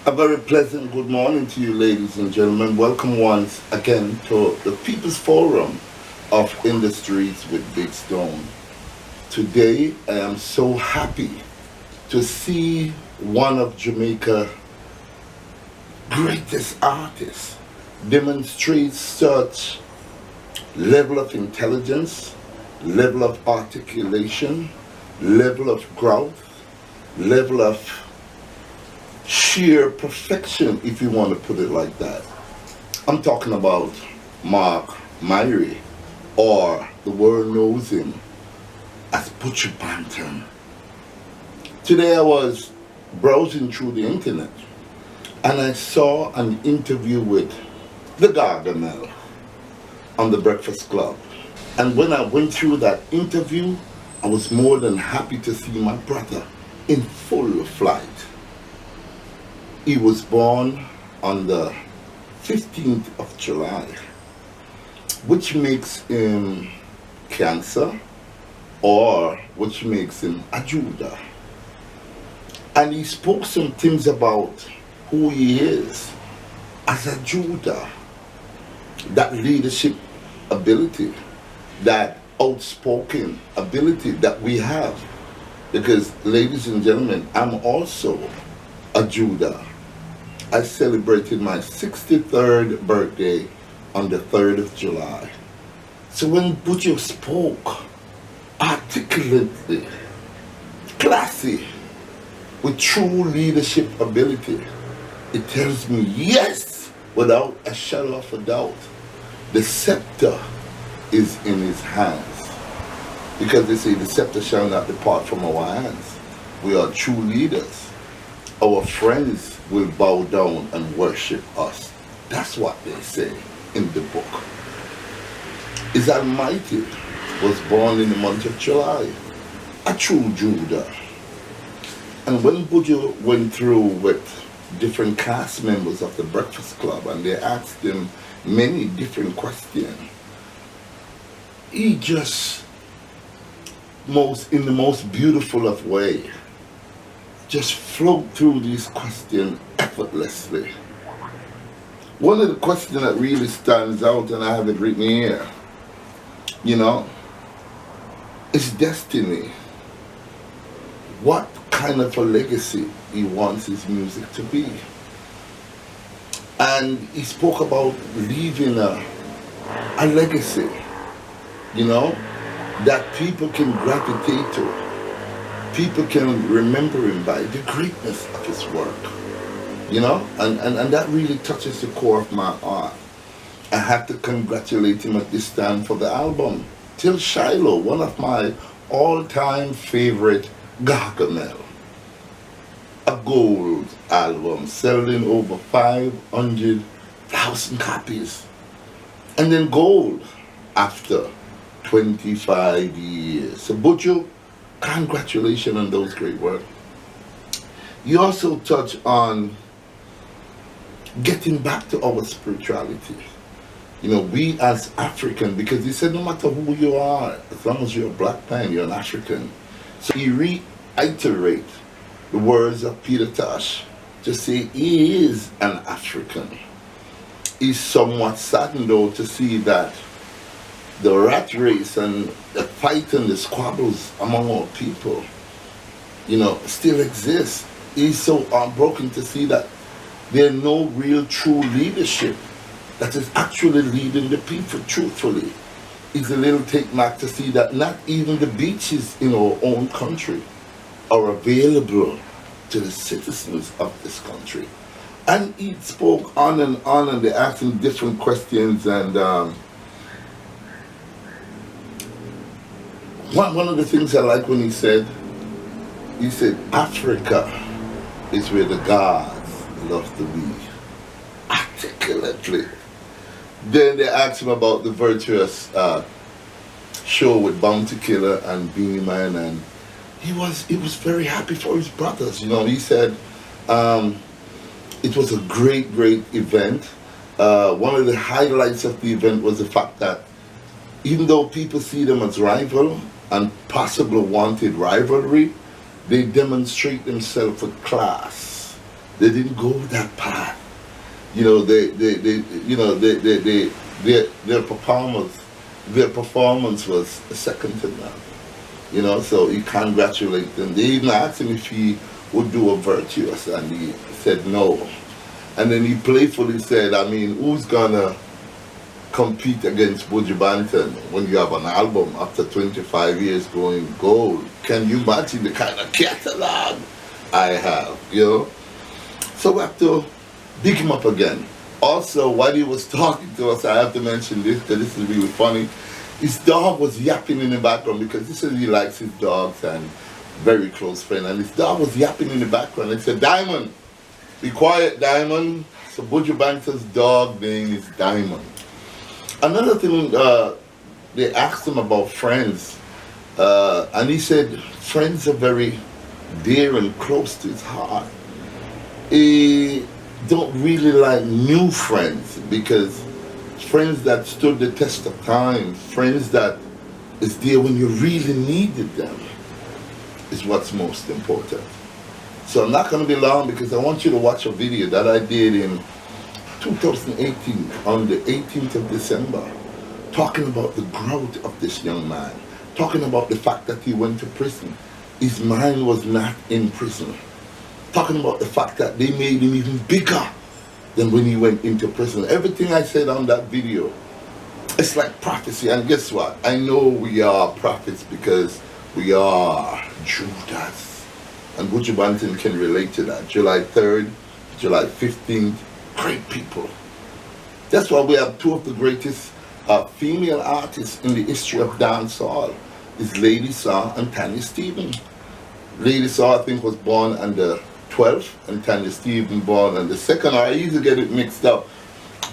A very pleasant good morning to you, ladies and gentlemen. Welcome once again to the People's Forum of Industries with Big Stone. Today, I am so happy to see one of Jamaica's greatest artists demonstrate such level of intelligence, level of articulation, level of growth, level of sheer perfection, if you want to put it like that. I'm talking about Mark Myrie, or the world knows him as Buju Banton. Today I was browsing through the internet and I saw an interview with the Gargamel on the Breakfast Club. And when I went through that interview, I was more than happy to see my brother in full flight. He was born on the 15th of July, which makes him Cancer, or which makes him a Judah. And he spoke some things about who he is as a Judah, that leadership ability, that outspoken ability that we have. Because, ladies and gentlemen, I'm also a Judah. I celebrated my 63rd birthday on the 3rd of July. So when Buju spoke articulately, classy, with true leadership ability, it tells me, yes, without a shadow of a doubt, the scepter is in his hands. Because they say the scepter shall not depart from our hands. We are true leaders. Our friends will bow down and worship us. That's what they say in the book. His Almighty was born in the month of July, a true Judah. And when Buju went through with different cast members of the Breakfast Club and they asked him many different questions, he just in the most beautiful of way just float through these questions effortlessly. One of the questions that really stands out, and I have it written here, is destiny. What kind of a legacy he wants his music to be. And he spoke about leaving a legacy, that people can gravitate to. People can remember him by the greatness of his work, and that really touches the core of my heart. I have to congratulate him at this time for the album, Till Shiloh, one of my all-time favorite Gargamel. A gold album, selling over 500,000 copies. And then gold after 25 years. So Buju, congratulations on those great work. You also touch on getting back to our spirituality. We as African, because he said no matter who you are, as long as you're a black man, you're an African. So he reiterated the words of Peter Tosh to say he is an African. He's somewhat saddened though to see that the rat race and the fight and the squabbles among our people, still exist. He's so heartbroken to see that there's no real true leadership that is actually leading the people truthfully. It's a little take back to see that not even the beaches in our own country are available to the citizens of this country. And he spoke on, and they asked him different questions, and one of the things I like when he said, Africa is where the gods love to be. Articulately. Then they asked him about the virtuous show with Bounty Killer and Beanie Man, and he was very happy for his brothers. He said it was a great event. One of the highlights of the event was the fact that even though people see them as rival and possibly wanted rivalry, they demonstrate themselves with class They didn't go that path. You know, their performance was second to none. You know, so he congratulated them. They even asked him if he would do a virtuous, and he said no. And then he playfully said, I mean, who's gonna compete against Buju Banton when you have an album after 25 years going gold? Can you imagine the kind of catalog I have, you know? So we have to big him up again. Also, while he was talking to us, I have to mention this because this is really funny. His dog was yapping in the background because this is he likes his dogs and very close friend. And his dog was yapping in the background. He said, Diamond, be quiet, Diamond. So Buju Banton's dog name is Diamond. Another thing, they asked him about friends. And he said, friends are very dear and close to his heart. He don't really like new friends, because friends that stood the test of time, friends that is there when you really needed them, is what's most important. So I'm not going to be long, because I want you to watch a video that I did in 2018 on the 18th of December, talking about the growth of this young man, talking about the fact that he went to prison. His mind was not in prison. Talking about the fact that they made him even bigger than when he went into prison. Everything I said on that video, it's like prophecy. And guess what? I know we are prophets because we are Judas. And Buju Banton can relate to that. July 3rd, July 15th, great people. That's why we have two of the greatest female artists in the history of dancehall. Is Lady Saw and Tanya Stevens. Lady Saw, I think, was born on the 12th, and Tanya Stevens born on the 2nd. I usually get it mixed up,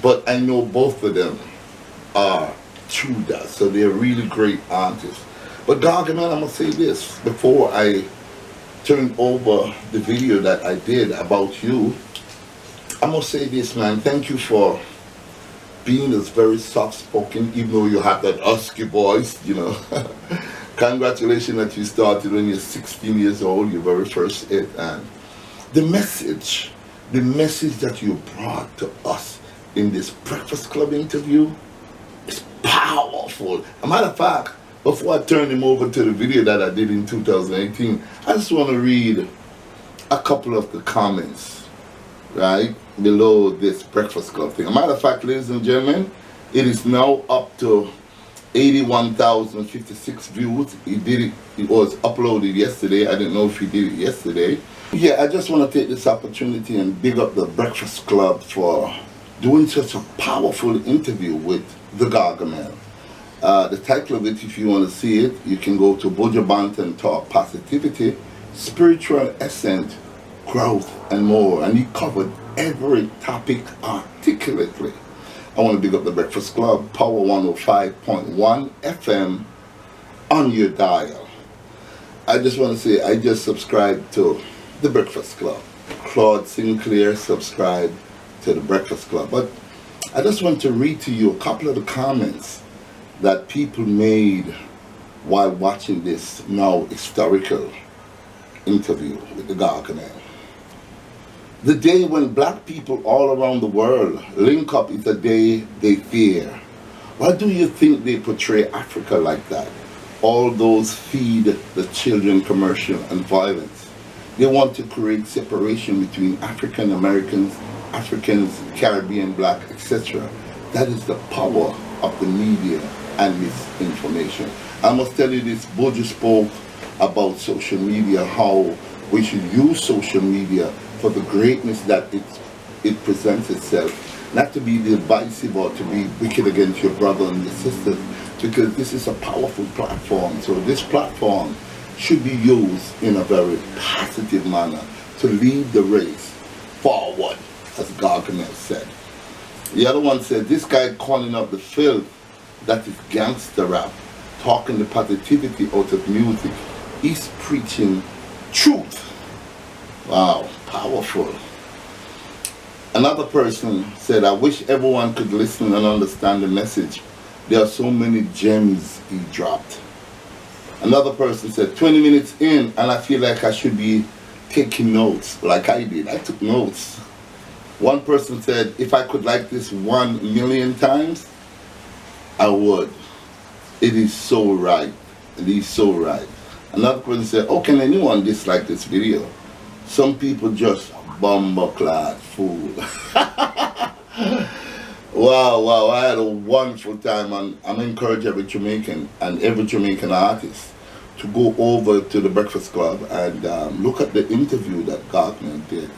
but I know both of them are true that, so they're really great artists. But Gaga, man, I'm gonna say this before I turn over the video that I did about you. I'm gonna say this, man. Thank you for being this very soft-spoken, even though you have that husky voice, you know. Congratulations that you started when you're 16 years old, your very first hit. And the message that you brought to us in this Breakfast Club interview is powerful. A matter of fact, before I turn him over to the video that I did in 2018, I just want to read a couple of the comments, right, below this Breakfast Club thing. A matter of fact, ladies and gentlemen, it is now up to 81,056 views. It was uploaded yesterday. I didn't know if he did it yesterday. Yeah, I just want to take this opportunity and big up the Breakfast Club for doing such a powerful interview with the Gaga Man. The title of it, if you want to see it, you can go to Buju Banton Talk Positivity, Spiritual Essence, Growth, and more. And he covered every topic articulately. I want to big up the Breakfast Club, Power 105.1 FM on your dial. I just want to say I just subscribed to the Breakfast Club. Claude Sinclair subscribed to the Breakfast Club. But I just want to read to you a couple of the comments that people made while watching this now historical interview with the Gaga Man. The day when black people all around the world link up is a day they fear. Why do you think they portray Africa like that? All those feed the children commercial and violence. They want to create separation between African Americans, Africans, Caribbean, black, etc. That is the power of the media and misinformation. I must tell you this, Buju spoke about social media, how we should use social media for the greatness that it presents itself, not to be divisive or to be wicked against your brother and your sister, because this is a powerful platform. So this platform should be used in a very positive manner to lead the race forward, as Gargamel said. The other one said, this guy calling up the filth that is gangster rap, talking the positivity out of music, he's preaching truth. Wow, powerful. Another person said, I wish everyone could listen and understand the message. There are so many gems he dropped. Another person said, 20 minutes in and I feel like I should be taking notes like I did. I took notes. One person said, if I could like this 1,000,000 times, I would. It is so right. It is so right. Another person said, oh, can anyone dislike this video? Some people just bomber-clad fool. Wow, I had a wonderful time, and I'm encouraging every Jamaican and every Jamaican artist to go over to the Breakfast Club and look at the interview that Gargamel did.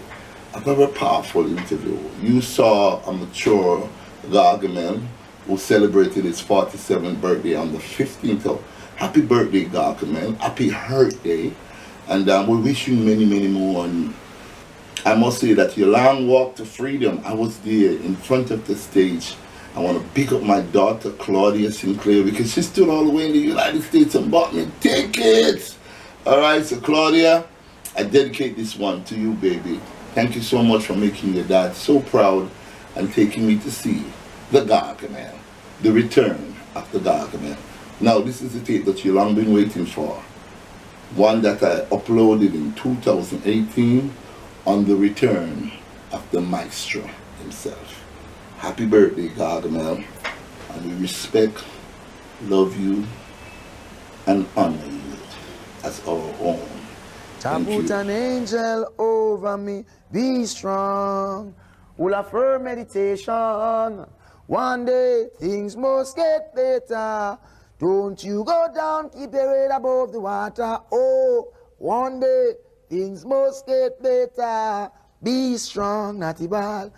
A very powerful interview. You saw a mature Gargamel who celebrated his 47th birthday on the 15th of. Happy birthday, Gargamel. Happy birthday. And we wish you many, many more. And I must say that your long walk to freedom, I was there in front of the stage. I want to pick up my daughter, Claudia Sinclair, because she stood all the way in the United States and bought me tickets. All right, so Claudia, I dedicate this one to you, baby. Thank you so much for making your dad so proud and taking me to see the Gargamel, the return of the Gargamel. Now, this is the tape that you've long been waiting for. One that I uploaded in 2018 on the return of the maestro himself. Happy birthday, Gargamel. And we respect, love you, and honor you as our own. Put an angel over me, be strong. Will affirm meditation. One day things must get better. Don't you go down, keep your head above the water. Oh, one day things must get better. Be strong, natty ball.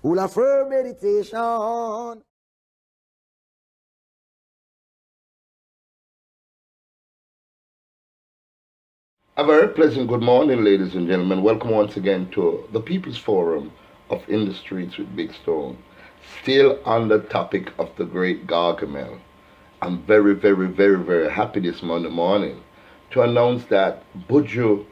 Will affirm meditation. A very pleasant good morning, ladies and gentlemen. Welcome once again to the People's Forum of In the Streets with Big Stone. Still on the topic of the great Gargamel. I'm very, very, very, very happy this Monday morning to announce that Buju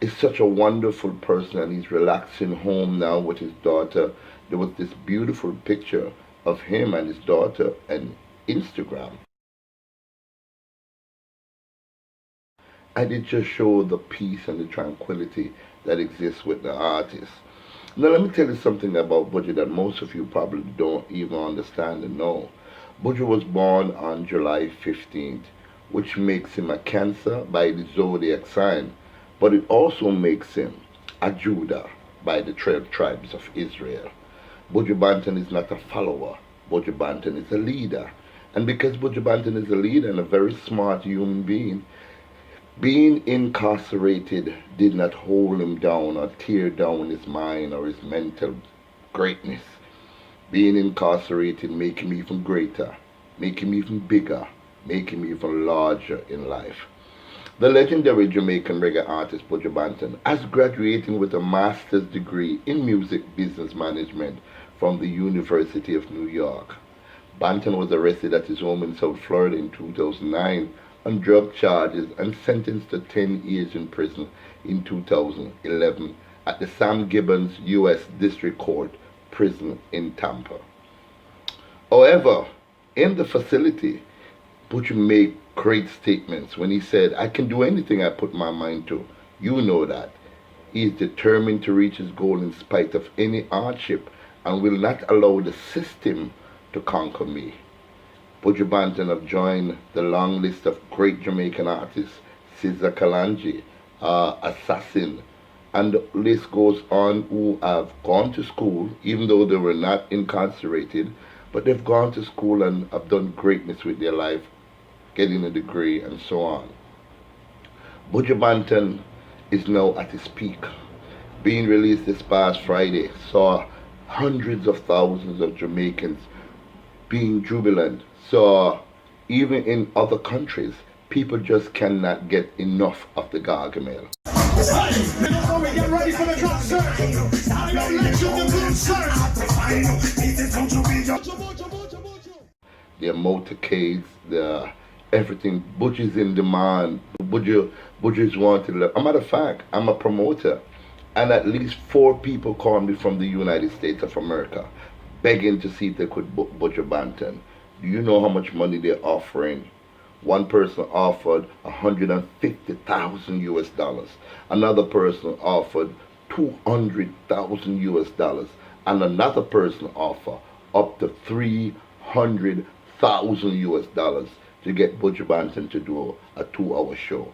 is such a wonderful person and he's relaxing home now with his daughter. There was this beautiful picture of him and his daughter on Instagram. And it just showed the peace and the tranquility that exists with the artist. Now let me tell you something about Buju that most of you probably don't even understand and know. Buju was born on July 15th, which makes him a Cancer by the zodiac sign, but it also makes him a Judah by the 12 tribes of Israel. Buju Banton is not a follower. Buju Banton is a leader. And because Buju Banton is a leader and a very smart human being incarcerated did not hold him down or tear down his mind or his mental greatness. Being incarcerated make him even greater, make him even bigger, make him even larger in life. The legendary Jamaican reggae artist Buju Banton, as graduating with a master's degree in music business management from the University of New York. Banton was arrested at his home in South Florida in 2009 on drug charges and sentenced to 10 years in prison in 2011 at the Sam Gibbons U.S. District Court prison in Tampa. However, in the facility, Buju made great statements when he said, I can do anything I put my mind to. You know that. He is determined to reach his goal in spite of any hardship and will not allow the system to conquer me. Buju Banton have joined the long list of great Jamaican artists, Caesar Kalanji, Assassin, and the list goes on, who have gone to school, even though they were not incarcerated, but they've gone to school and have done greatness with their life, getting a degree and so on. Buju Banton is now at his peak. Being released this past Friday saw hundreds of thousands of Jamaicans being jubilant. So even in other countries, people just cannot get enough of the Gargamel. Get ready for the concert. Their motorcades, the everything. Buju's in demand. Buju's wanted. As a matter of fact, I'm a promoter, and at least 4 people called me from the United States of America, begging to see if they could book Buju Banton. Do you know how much money they're offering One person offered 150,000 US dollars. Another person offered 200,000 US dollars. And another person offered up to 300,000 US dollars to get Buju Banton to do a 2-hour show.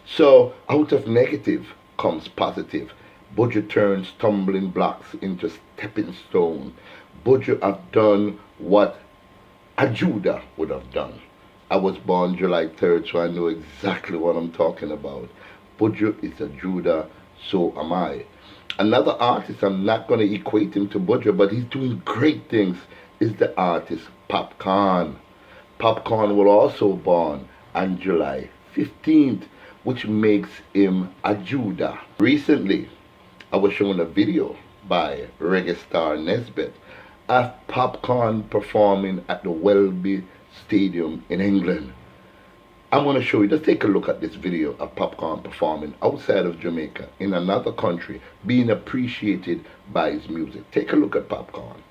So out of negative comes positive. Buju turns stumbling blocks into stepping stone. Buju have done what a Judah would have done. I was born July 3rd, so I know exactly what I'm talking about. Buju is a Judah, so am I. Another artist, I'm not going to equate him to Buju, but he's doing great things, is the artist Popcorn. Popcorn was also born on July 15th, which makes him a Judah. Recently, I was shown a video by reggae star Nesbitt of Popcorn performing at the Welby Stadium in England. I'm going to show you, just take a look at this video of Popcorn performing outside of Jamaica in another country, being appreciated by his music. Take a look at Popcorn.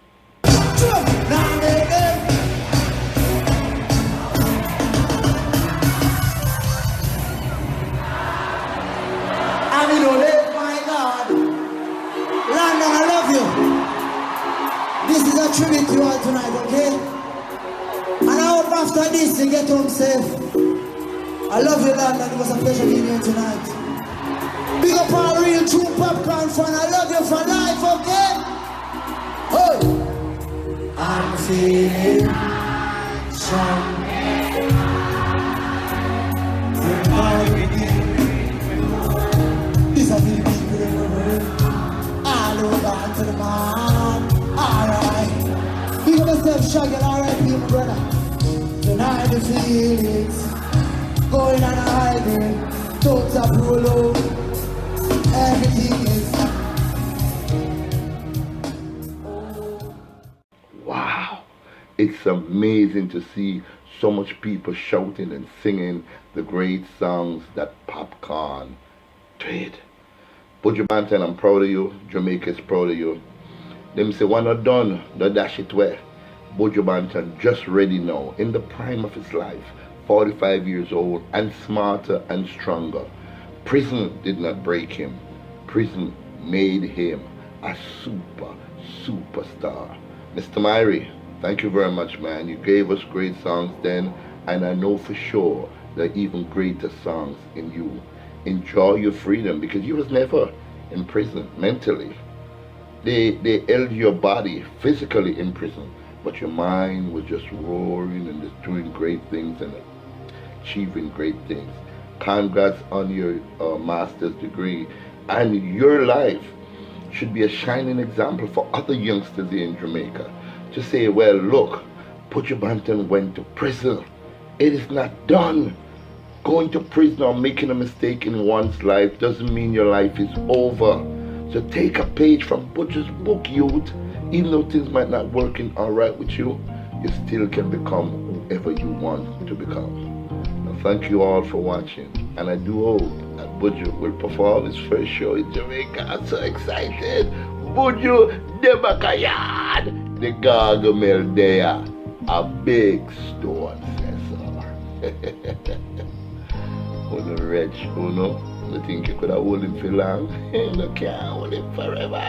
London, I love you. This is a tribute to you all tonight, okay? And I hope after this you get home safe. I love you, London. It was a pleasure being here tonight. Big up our real true Popcorn fan. I love you for life, okay? Hey! I'm feeling strong. This is a big on to the man. Alright. Big up yourself, Shaggy. Alright, people, brother. Tonight the feelings going on a hiding. Don't up roll out. Everything is. Wow. It's amazing to see so much people shouting and singing the great songs that Popcorn did. Buju Banton, I'm proud of you. Jamaica is proud of you. Them say, when not done, the dash it where. Buju Banton just ready now, in the prime of his life, 45 years old, and smarter and stronger. Prison did not break him. Prison made him a superstar. Mr. Myrie, thank you very much, man. You gave us great songs then, and I know for sure there are even greater songs in you. Enjoy your freedom, because you was never in prison mentally. They held your body physically in prison, but your mind was just roaring and just doing great things and achieving great things. Congrats on your master's degree, and your life should be a shining example for other youngsters here in Jamaica to say, well, look, Buju Banton went to prison. It is not done. Going to prison or making a mistake in one's life doesn't mean your life is over. So take a page from Buju's book, youth. Even though things might not working all right with you, you still can become whoever you want to become. Now, thank you all for watching, and I do hope that Buju will perform his first show in Jamaica. I'm so excited. Buju Debakayad, the Gargamel there, a big stone sensor. Uno rich, uno. I think you could have hold him for long. You can't hold him forever.